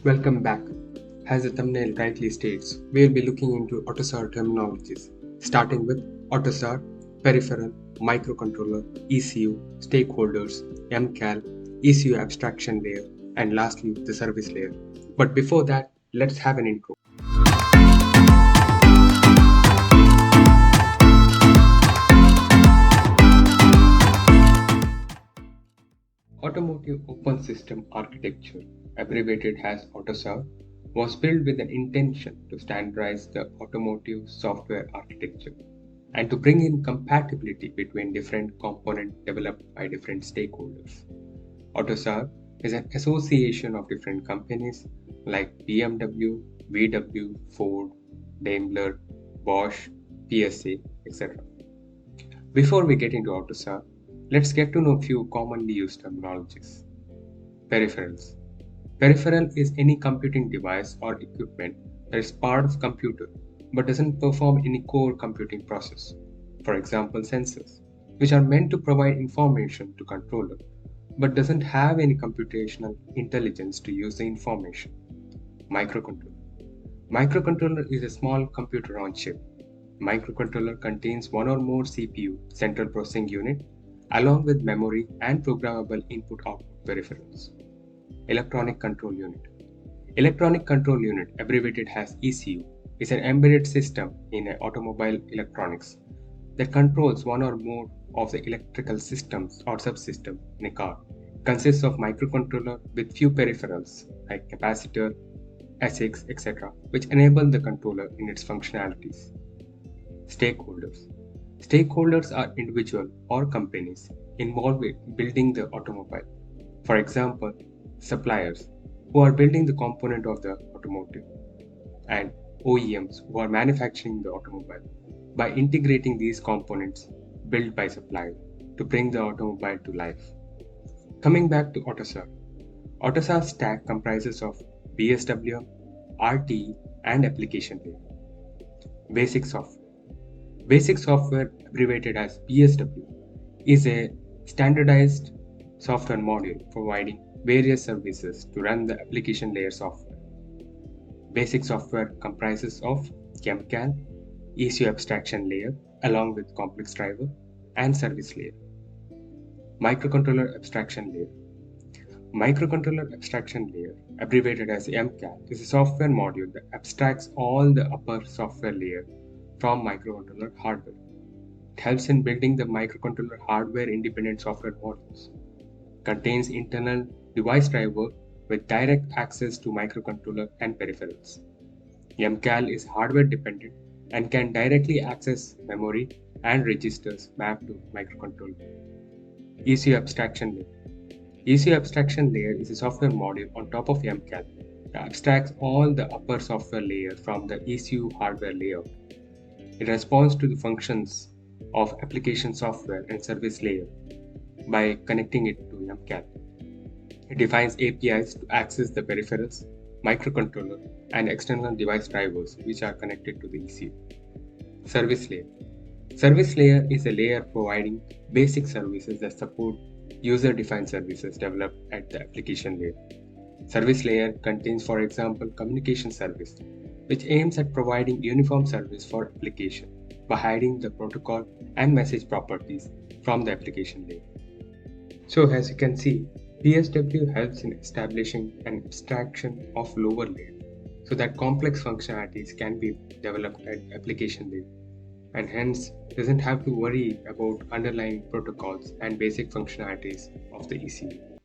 Welcome back. As the thumbnail rightly states, we'll be looking into AUTOSAR terminologies, starting with AUTOSAR, peripheral, microcontroller, ECU, stakeholders, MCAL, ECU abstraction layer, and lastly the service layer. But before that, let's have an intro. Automotive Open System Architecture, abbreviated as AUTOSAR, was built with an intention to standardize the automotive software architecture and to bring in compatibility between different components developed by different stakeholders. AUTOSAR is an association of different companies like BMW, VW, Ford, Daimler, Bosch, PSA, etc. Before we get into AUTOSAR, let's get to know a few commonly used terminologies. Peripherals. Peripheral is any computing device or equipment that is part of computer but doesn't perform any core computing process. For example, sensors, which are meant to provide information to controller but doesn't have any computational intelligence to use the information. Microcontroller. Microcontroller is a small computer on chip. Microcontroller contains one or more CPU, central processing unit, along with memory and programmable input-output peripherals. Electronic Control Unit. Electronic Control Unit, abbreviated as ECU, is an embedded system in automobile electronics that controls one or more of the electrical systems or subsystems in a car. It consists of microcontroller with few peripherals like capacitor, ASICs, etc., which enable the controller in its functionalities. Stakeholders. Stakeholders are individuals or companies involved in building the automobile. For example, suppliers who are building the component of the automotive, and OEMs who are manufacturing the automobile by integrating these components built by supplier to bring the automobile to life. Coming back to AUTOSAR. AUTOSAR stack comprises of BSW, RTE, and application layer. Basic software. Basic software, abbreviated as BSW, is a standardized software module providing various services to run the application layer software. Basic software comprises of MCAL, ECU abstraction layer along with complex driver and service layer. Microcontroller abstraction layer. Microcontroller abstraction layer, abbreviated as MCAL, is a software module that abstracts all the upper software layer from microcontroller hardware. It helps in building the microcontroller hardware independent software modules. Contains internal device driver with direct access to microcontroller and peripherals. MCAL is hardware dependent and can directly access memory and registers mapped to microcontroller. ECU abstraction layer. ECU abstraction layer is a software module on top of MCAL that abstracts all the upper software layer from the ECU hardware layout. It responds to the functions of application software and service layer by connecting it to MCAL. It defines APIs to access the peripherals, microcontroller, and external device drivers which are connected to the ECU. Service layer. Service layer is a layer providing basic services that support user-defined services developed at the application layer. Service layer contains, for example, communication service, which aims at providing uniform service for application by hiding the protocol and message properties from the application layer. So as you can see, BSW helps in establishing an abstraction of lower layer so that complex functionalities can be developed at application layer and hence doesn't have to worry about underlying protocols and basic functionalities of the ECU.